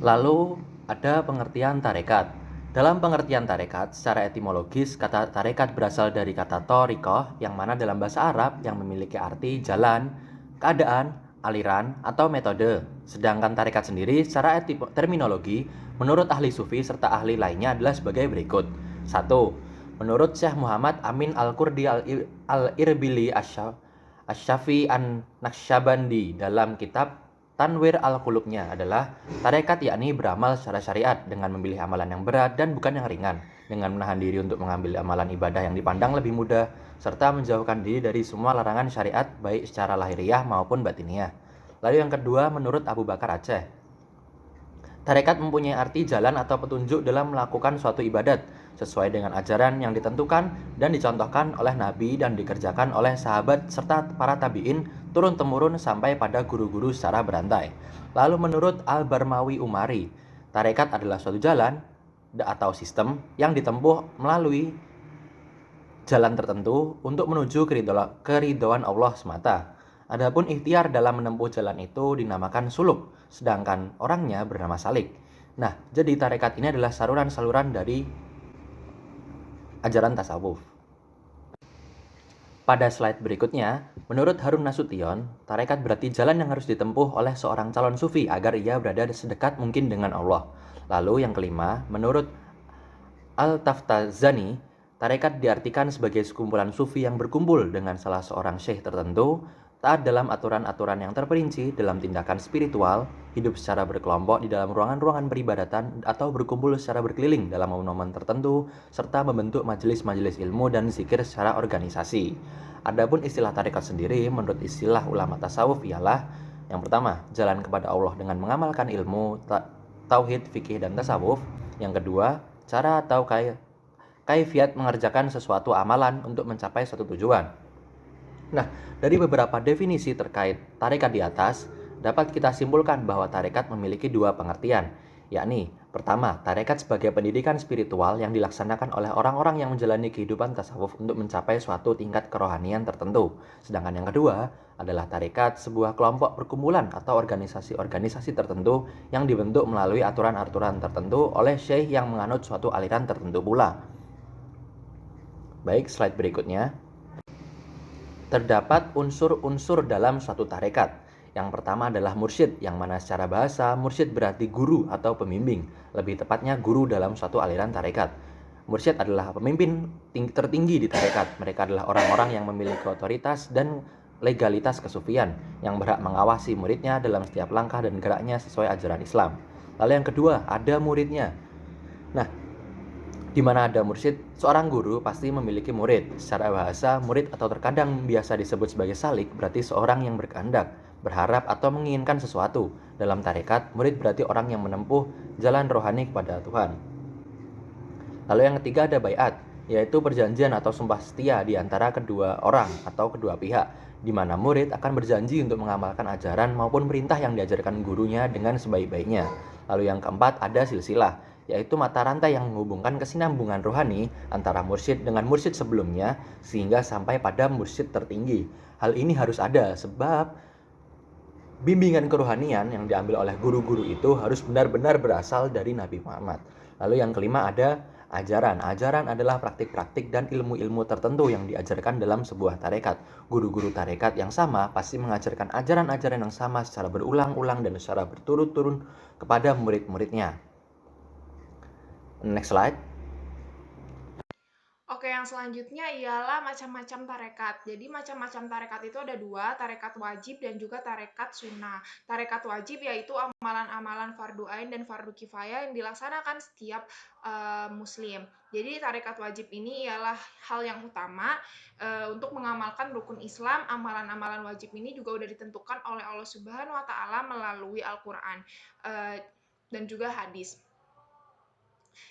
Lalu ada pengertian tarekat. Dalam pengertian tarekat, secara etimologis, kata tarekat berasal dari kata torikoh, yang mana dalam bahasa Arab yang memiliki arti jalan, keadaan, aliran, atau metode. Sedangkan tarekat sendiri secara terminologi, menurut ahli sufi serta ahli lainnya adalah sebagai berikut. 1. Menurut Syekh Muhammad Amin Al-Qurdi Al-Irbili Asy-Syafi An-Naqsyabandi dalam kitab Tanwir al-Qulubnya adalah tarekat yakni beramal secara syariat dengan memilih amalan yang berat dan bukan yang ringan, dengan menahan diri untuk mengambil amalan ibadah yang dipandang lebih mudah, serta menjauhkan diri dari semua larangan syariat baik secara lahiriah maupun batiniah. Lalu yang kedua, menurut Abu Bakar Aceh, tarekat mempunyai arti jalan atau petunjuk dalam melakukan suatu ibadat sesuai dengan ajaran yang ditentukan dan dicontohkan oleh Nabi dan dikerjakan oleh sahabat serta para tabi'in turun-temurun sampai pada guru-guru secara berantai. Lalu menurut Al-Barmawi Umari, tarekat adalah suatu jalan atau sistem yang ditempuh melalui jalan tertentu untuk menuju keridhaan Allah semata. Adapun ikhtiar dalam menempuh jalan itu dinamakan suluk, sedangkan orangnya bernama salik. Nah, jadi tarekat ini adalah saluran-saluran dari ajaran tasawuf. Pada slide berikutnya, menurut Harun Nasution, tarekat berarti jalan yang harus ditempuh oleh seorang calon sufi agar ia berada sedekat mungkin dengan Allah. Lalu yang kelima, menurut Al-Taftazani, tarekat diartikan sebagai sekumpulan sufi yang berkumpul dengan salah seorang syekh tertentu, taat dalam aturan-aturan yang terperinci dalam tindakan spiritual, hidup secara berkelompok di dalam ruangan-ruangan peribadatan, atau berkumpul secara berkeliling dalam momen-momen tertentu, serta membentuk majelis-majelis ilmu dan zikir secara organisasi. Adapun istilah tarekat sendiri, menurut istilah ulama tasawuf ialah yang pertama, jalan kepada Allah dengan mengamalkan ilmu, tauhid, fikih, dan tasawuf. Yang kedua, cara atau kaifiat mengerjakan sesuatu amalan untuk mencapai suatu tujuan. Nah, dari beberapa definisi terkait tarekat di atas, dapat kita simpulkan bahwa tarekat memiliki dua pengertian, yakni pertama, tarekat sebagai pendidikan spiritual yang dilaksanakan oleh orang-orang yang menjalani kehidupan tasawuf untuk mencapai suatu tingkat kerohanian tertentu. Sedangkan yang kedua adalah tarekat sebuah kelompok perkumpulan atau organisasi-organisasi tertentu yang dibentuk melalui aturan-aturan tertentu oleh syekh yang menganut suatu aliran tertentu pula. Baik, slide berikutnya. Terdapat unsur-unsur dalam suatu tarekat. Yang pertama adalah mursyid, yang mana secara bahasa mursyid berarti guru atau pembimbing, lebih tepatnya guru dalam suatu aliran tarekat. Mursyid adalah pemimpin tertinggi di tarekat. Mereka adalah orang-orang yang memiliki otoritas dan legalitas kesufian, yang berhak mengawasi muridnya dalam setiap langkah dan geraknya sesuai ajaran Islam. Lalu yang kedua, ada muridnya. Nah, di mana ada mursyid, seorang guru pasti memiliki murid. Secara bahasa, murid atau terkadang biasa disebut sebagai salik berarti seorang yang berkehendak, berharap atau menginginkan sesuatu. Dalam tarekat, murid berarti orang yang menempuh jalan rohani kepada Tuhan. Lalu yang ketiga ada baiat, yaitu perjanjian atau sumpah setia di antara kedua orang atau kedua pihak, di mana murid akan berjanji untuk mengamalkan ajaran maupun perintah yang diajarkan gurunya dengan sebaik-baiknya. Lalu yang keempat ada silsilah, yaitu mata rantai yang menghubungkan kesinambungan rohani antara mursyid dengan mursyid sebelumnya sehingga sampai pada mursyid tertinggi. Hal ini harus ada sebab bimbingan kerohanian yang diambil oleh guru-guru itu harus benar-benar berasal dari Nabi Muhammad. Lalu yang kelima ada ajaran. Ajaran adalah praktik-praktik dan ilmu-ilmu tertentu yang diajarkan dalam sebuah tarekat. Guru-guru tarekat yang sama pasti mengajarkan ajaran-ajaran yang sama secara berulang-ulang dan secara berturut-turut kepada murid-muridnya. Next slide. Oke, yang selanjutnya ialah macam-macam tarekat. Jadi macam-macam tarekat itu ada dua, tarekat wajib dan juga tarekat sunnah. Tarekat wajib yaitu amalan-amalan fardu ain dan fardu kifayah yang dilaksanakan setiap muslim. Jadi tarekat wajib ini ialah hal yang utama untuk mengamalkan rukun Islam. Amalan-amalan wajib ini juga sudah ditentukan oleh Allah Subhanahu wa taala melalui Al-Qur'an dan juga hadis.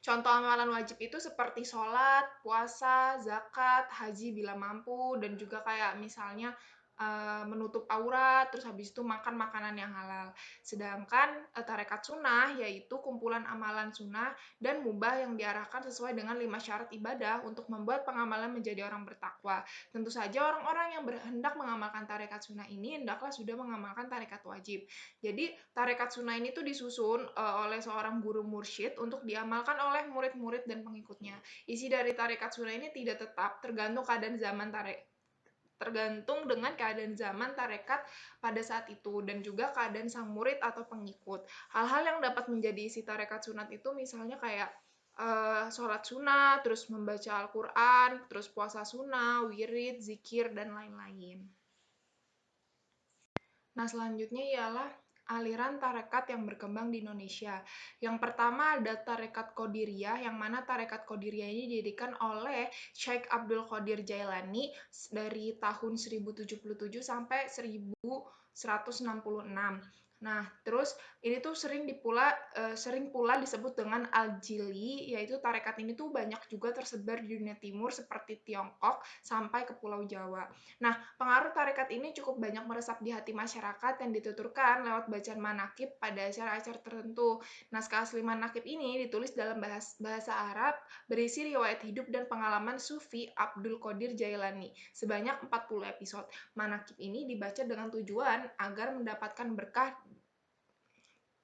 Contoh amalan wajib itu seperti sholat, puasa, zakat, haji bila mampu, dan juga kayak misalnya menutup aurat, terus habis itu makan makanan yang halal. Sedangkan tarekat sunnah yaitu kumpulan amalan sunnah dan mubah yang diarahkan sesuai dengan 5 syarat ibadah untuk membuat pengamalan menjadi orang bertakwa. Tentu saja orang-orang yang hendak mengamalkan tarekat sunnah ini hendaklah sudah mengamalkan tarekat wajib. Jadi tarekat sunnah ini tuh disusun oleh seorang guru mursyid untuk diamalkan oleh murid-murid dan pengikutnya. Isi dari tarekat sunnah ini tidak tetap, tergantung dengan keadaan zaman tarekat pada saat itu dan juga keadaan sang murid atau pengikut. Hal-hal yang dapat menjadi isi tarekat sunat itu misalnya kayak sholat sunnah, terus membaca Al-Quran, terus puasa sunnah, wirid, zikir, dan lain-lain. Nah, selanjutnya ialah aliran tarekat yang berkembang di Indonesia. Yang pertama ada tarekat Qadiriyah, yang mana tarekat Qadiriyah ini didirikan oleh Syekh Abdul Qadir Jailani dari tahun 1077 sampai 1166. Nah, terus ini tuh sering pula disebut dengan Al-Jili, yaitu tarekat ini tuh banyak juga tersebar di dunia timur seperti Tiongkok sampai ke Pulau Jawa. Nah, pengaruh tarekat ini cukup banyak meresap di hati masyarakat yang dituturkan lewat bacaan manakib pada acara-acara tertentu. Naskah asli manakib ini ditulis dalam bahasa Arab, berisi riwayat hidup dan pengalaman Sufi Abdul Qadir Jailani, sebanyak 40 episode. Manakib ini dibaca dengan tujuan agar mendapatkan berkah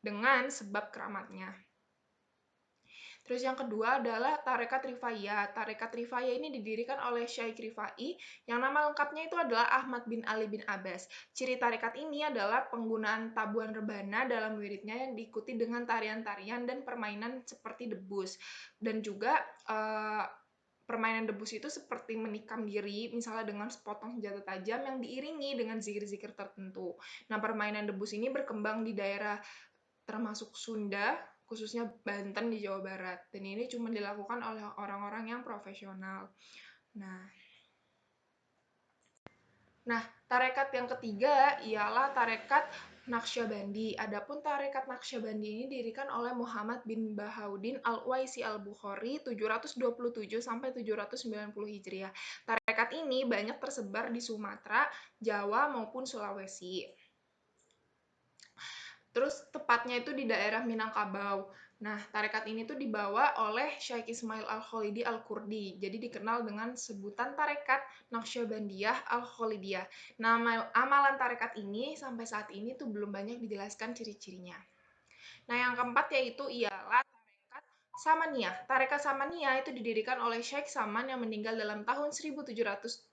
dengan sebab keramatnya. Terus yang kedua adalah Tarekat Rifaiyah. Tarekat Rifaiyah ini didirikan oleh Syekh Rifai yang nama lengkapnya itu adalah Ahmad bin Ali bin Abbas. Ciri tarekat ini adalah penggunaan tabuhan rebana dalam wiridnya yang diikuti dengan tarian-tarian dan permainan seperti debus. Dan juga permainan debus itu seperti menikam diri, misalnya dengan sepotong senjata tajam yang diiringi dengan zikir-zikir tertentu. Nah, permainan debus ini berkembang di daerah termasuk Sunda, khususnya Banten di Jawa Barat. Dan ini cuma dilakukan oleh orang-orang yang profesional. Nah, tarekat yang ketiga ialah tarekat Naqsyabandi. Adapun tarekat Naqsyabandi ini didirikan oleh Muhammad bin Bahauddin Al-Uwaisi Al-Bukhari 727 sampai 790 Hijriah. Tarekat ini banyak tersebar di Sumatera, Jawa maupun Sulawesi. Terus tepatnya itu di daerah Minangkabau. Nah, tarekat ini tuh dibawa oleh Syekh Ismail Al-Khalidi Al-Kurdi. Jadi dikenal dengan sebutan tarekat Naqsyabandiyah Al-Khalidiyah. Nama amalan tarekat ini sampai saat ini tuh belum banyak dijelaskan ciri-cirinya. Nah, yang keempat yaitu ialah tarekat Samaniyah. Tarekat Samaniyah itu didirikan oleh Syekh Saman yang meninggal dalam tahun 1720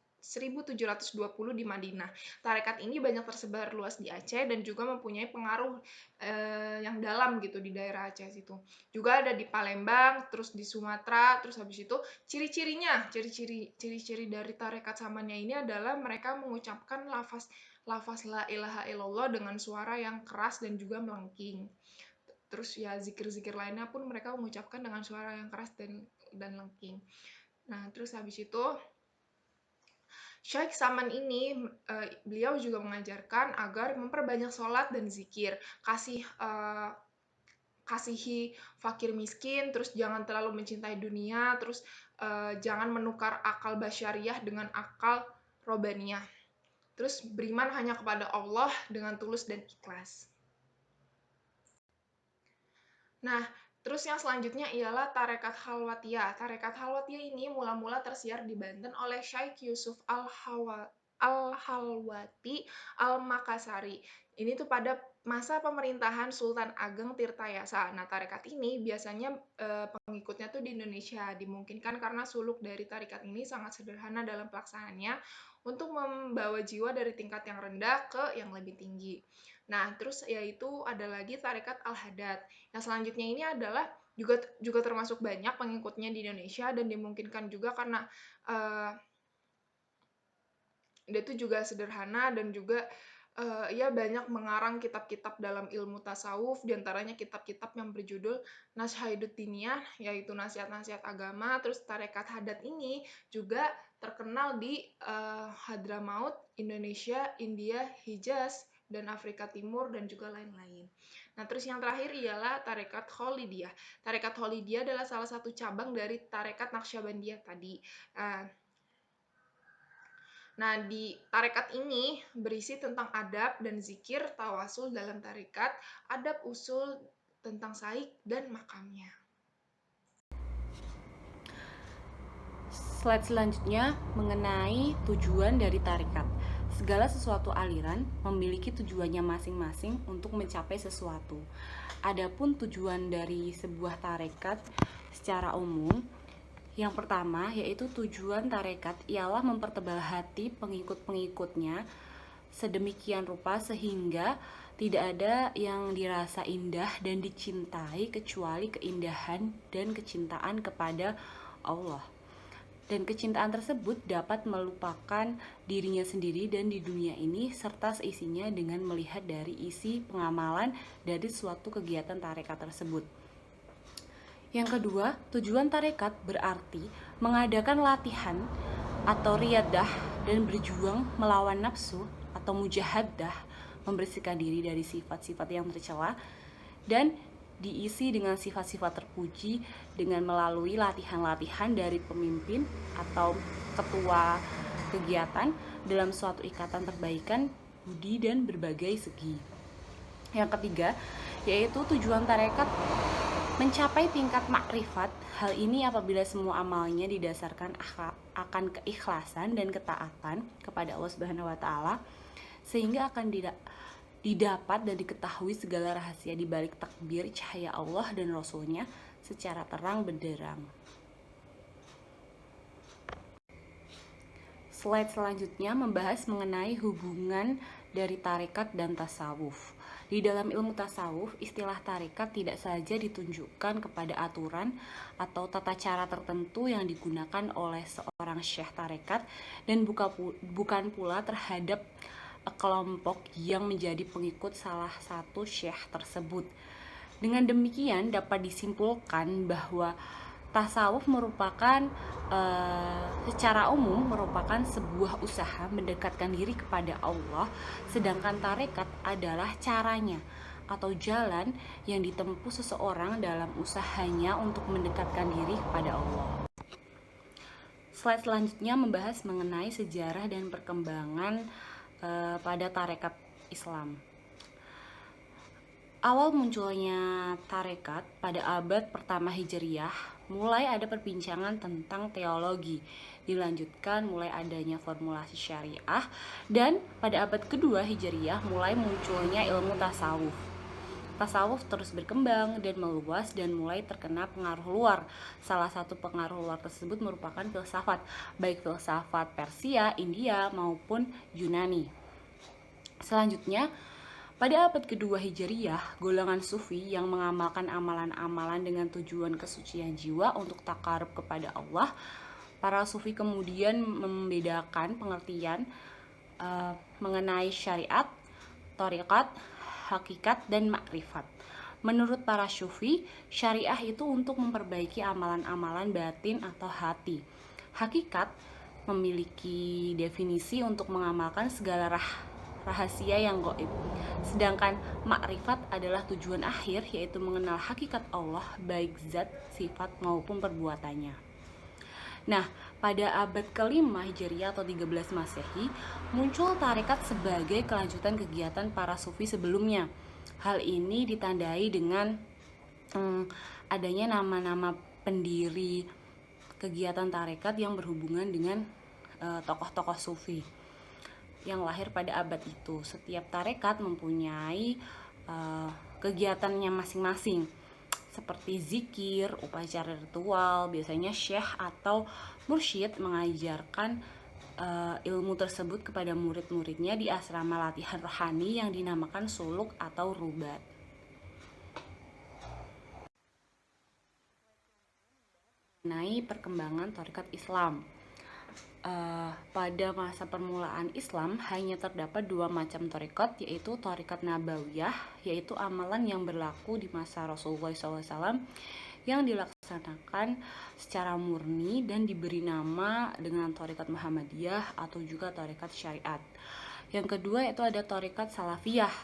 di Madinah. Tarekat ini banyak tersebar luas di Aceh dan juga mempunyai pengaruh yang dalam gitu di daerah Aceh situ. Juga ada di Palembang, terus di Sumatera, terus habis itu ciri-ciri dari tarekat Samaniyah ini adalah mereka mengucapkan lafaz la ilaha illallah dengan suara yang keras dan juga melengking. Terus ya zikir-zikir lainnya pun mereka mengucapkan dengan suara yang keras dan lengking. Nah, terus habis itu Syekh Saman ini beliau juga mengajarkan agar memperbanyak sholat dan zikir, kasihi fakir miskin, terus jangan terlalu mencintai dunia, terus jangan menukar akal basyariah dengan akal robaniyah. Terus beriman hanya kepada Allah dengan tulus dan ikhlas. Nah, terus yang selanjutnya ialah Tarekat Khalwatiyah. Tarekat Khalwatiyah ini mula-mula tersiar di Banten oleh Syekh Yusuf Al-Halwati Al-Makassari. Ini tuh pada masa pemerintahan Sultan Ageng Tirtayasa. Nah, tarekat ini biasanya pengikutnya tuh di Indonesia. Dimungkinkan karena suluk dari tarekat ini sangat sederhana dalam pelaksanaannya untuk membawa jiwa dari tingkat yang rendah ke yang lebih tinggi. Nah, terus yaitu ada lagi tarekat Al-Hadad. Yang selanjutnya ini adalah juga termasuk banyak pengikutnya di Indonesia dan dimungkinkan juga karena dia itu juga sederhana dan juga ia banyak mengarang kitab-kitab dalam ilmu tasawuf, diantaranya kitab-kitab yang berjudul Nashhaidut Diniyah, yaitu nasihat-nasihat agama. Terus tarekat Hadad ini juga terkenal di Hadramaut, Indonesia, India, Hijaz, dan Afrika Timur, dan juga lain-lain. Nah, terus yang terakhir ialah tarekat Khalidiyah. Tarekat Khalidiyah adalah salah satu cabang dari tarekat Naqsyabandiyah tadi. Nah, di tarekat ini berisi tentang adab dan zikir tawasul dalam tarekat, adab usul tentang saik dan makamnya. Slide selanjutnya mengenai tujuan dari tarekat. Segala sesuatu aliran memiliki tujuannya masing-masing untuk mencapai sesuatu. Adapun tujuan dari sebuah tarekat secara umum, yang pertama yaitu tujuan tarekat ialah mempertebal hati pengikut-pengikutnya sedemikian rupa sehingga tidak ada yang dirasa indah dan dicintai kecuali keindahan dan kecintaan kepada Allah. Dan kecintaan tersebut dapat melupakan dirinya sendiri dan di dunia ini serta seisinya dengan melihat dari isi pengamalan dari suatu kegiatan tarekat tersebut. Yang kedua, tujuan tarekat berarti mengadakan latihan atau riyadah dan berjuang melawan nafsu atau mujahadah, membersihkan diri dari sifat-sifat yang tercela dan diisi dengan sifat-sifat terpuji dengan melalui latihan-latihan dari pemimpin atau ketua kegiatan dalam suatu ikatan perbaikan budi dan berbagai segi. Yang ketiga, yaitu tujuan tarekat mencapai tingkat makrifat. Hal ini apabila semua amalnya didasarkan akan keikhlasan dan ketaatan kepada Allah Subhanahu wa taala sehingga akan didapat dan diketahui segala rahasia di balik takbir cahaya Allah dan Rasul-Nya secara terang benderang. Slide selanjutnya membahas mengenai hubungan dari tarekat dan tasawuf. Di dalam ilmu tasawuf, istilah tarekat tidak saja ditunjukkan kepada aturan atau tata cara tertentu yang digunakan oleh seorang syekh tarekat dan bukan pula terhadap kelompok yang menjadi pengikut salah satu syekh tersebut. Dengan demikian dapat disimpulkan bahwa tasawuf merupakan secara umum merupakan sebuah usaha mendekatkan diri kepada Allah, sedangkan tarekat adalah caranya atau jalan yang ditempuh seseorang dalam usahanya untuk mendekatkan diri kepada Allah. Slide selanjutnya membahas mengenai sejarah dan perkembangan pada tarekat Islam. Awal munculnya tarekat pada abad pertama Hijriyah, mulai ada perbincangan tentang teologi, dilanjutkan mulai adanya formulasi syariah, dan pada abad kedua Hijriyah mulai munculnya ilmu tasawuf. Tasawuf terus berkembang dan meluas dan mulai terkena pengaruh luar. Salah satu pengaruh luar tersebut merupakan filsafat, baik filsafat Persia, India, maupun Yunani. Selanjutnya, pada abad kedua Hijriyah, golongan Sufi yang mengamalkan amalan-amalan dengan tujuan kesucian jiwa untuk takarub kepada Allah, para Sufi kemudian membedakan pengertian mengenai syariat, thariqat, hakikat, dan makrifat. Menurut para Sufi, syariah itu untuk memperbaiki amalan-amalan batin atau hati. Hakikat memiliki definisi untuk mengamalkan segala rahasia yang gaib. Sedangkan makrifat adalah tujuan akhir, yaitu mengenal hakikat Allah, baik zat, sifat maupun perbuatannya. Nah, pada abad kelima Hijriyah atau 13 Masehi, muncul tarekat sebagai kelanjutan kegiatan para sufi sebelumnya. Hal ini ditandai dengan adanya nama-nama pendiri kegiatan tarekat yang berhubungan dengan tokoh-tokoh sufi yang lahir pada abad itu. Setiap tarekat mempunyai kegiatannya masing-masing, seperti zikir, upacara ritual. Biasanya syekh atau mursyid mengajarkan ilmu tersebut kepada murid-muridnya di asrama latihan rohani yang dinamakan suluk atau rubat. Mengenai perkembangan tarekat Islam. Pada masa permulaan Islam hanya terdapat dua macam tarekat, yaitu tarekat Nabawiyah, yaitu amalan yang berlaku di masa Rasulullah SAW yang dilaksanakan secara murni dan diberi nama dengan tarekat Muhammadiyah atau juga tarekat syariat. Yang kedua yaitu ada tarekat Salafiyah,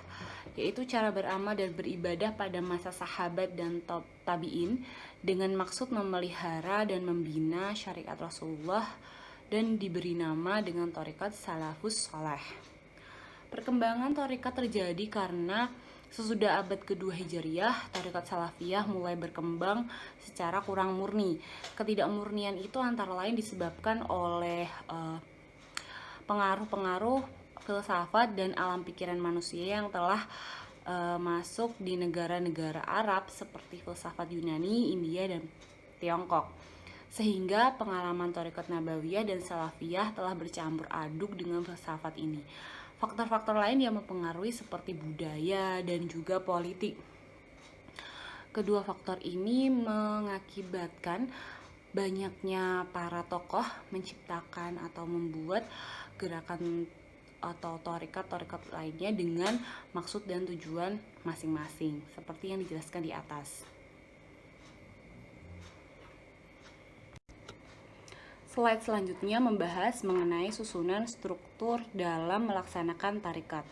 yaitu cara beramal dan beribadah pada masa sahabat dan tabi'in dengan maksud memelihara dan membina syariat Rasulullah dan diberi nama dengan Thariqat Salafus Shaleh. Perkembangan thariqat terjadi karena sesudah abad kedua Hijriyah, thariqat Salafiyah mulai berkembang secara kurang murni. Ketidakmurnian itu antara lain disebabkan oleh pengaruh-pengaruh filsafat dan alam pikiran manusia yang telah masuk di negara-negara Arab seperti filsafat Yunani, India, dan Tiongkok. Sehingga pengalaman thariqat Nabawiyah dan Salafiyah telah bercampur aduk dengan filsafat ini. Faktor-faktor lain yang mempengaruhi seperti budaya dan juga politik. Kedua faktor ini mengakibatkan banyaknya para tokoh menciptakan atau membuat gerakan atau thariqat lainnya dengan maksud dan tujuan masing-masing, seperti yang dijelaskan di atas. Slide selanjutnya membahas mengenai susunan struktur dalam melaksanakan thariqat.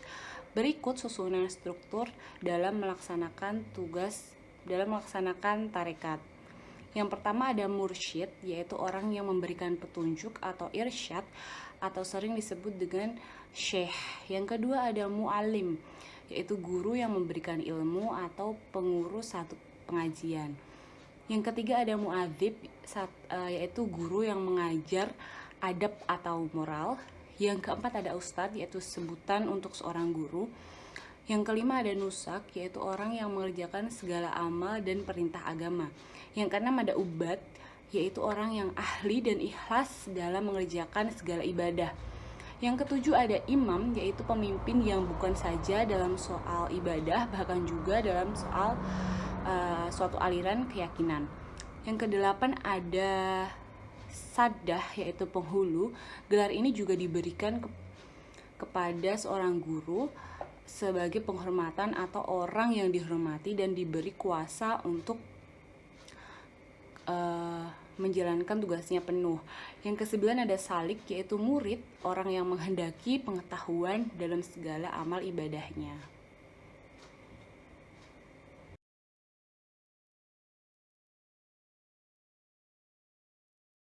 Berikut susunan struktur dalam melaksanakan thariqat. Yang pertama ada mursyid, yaitu orang yang memberikan petunjuk atau irsyad atau sering disebut dengan syekh. Yang kedua ada mu'alim, yaitu guru yang memberikan ilmu atau pengurus satu pengajian. Yang ketiga ada mu'adzib, yaitu guru yang mengajar adab atau moral. Yang keempat ada ustadz, yaitu sebutan untuk seorang guru. Yang kelima ada nusak, yaitu orang yang mengerjakan segala amal dan perintah agama. Yang keenam ada ubad, yaitu orang yang ahli dan ikhlas dalam mengerjakan segala ibadah. Yang ketujuh ada imam, yaitu pemimpin yang bukan saja dalam soal ibadah, bahkan juga dalam soal suatu aliran keyakinan. Yang kedelapan ada sadah, yaitu penghulu. Gelar ini juga diberikan kepada seorang guru sebagai penghormatan atau orang yang dihormati dan diberi kuasa untuk menjalankan tugasnya penuh. Yang kesembilan ada salik, yaitu murid, orang yang menghendaki pengetahuan dalam segala amal ibadahnya.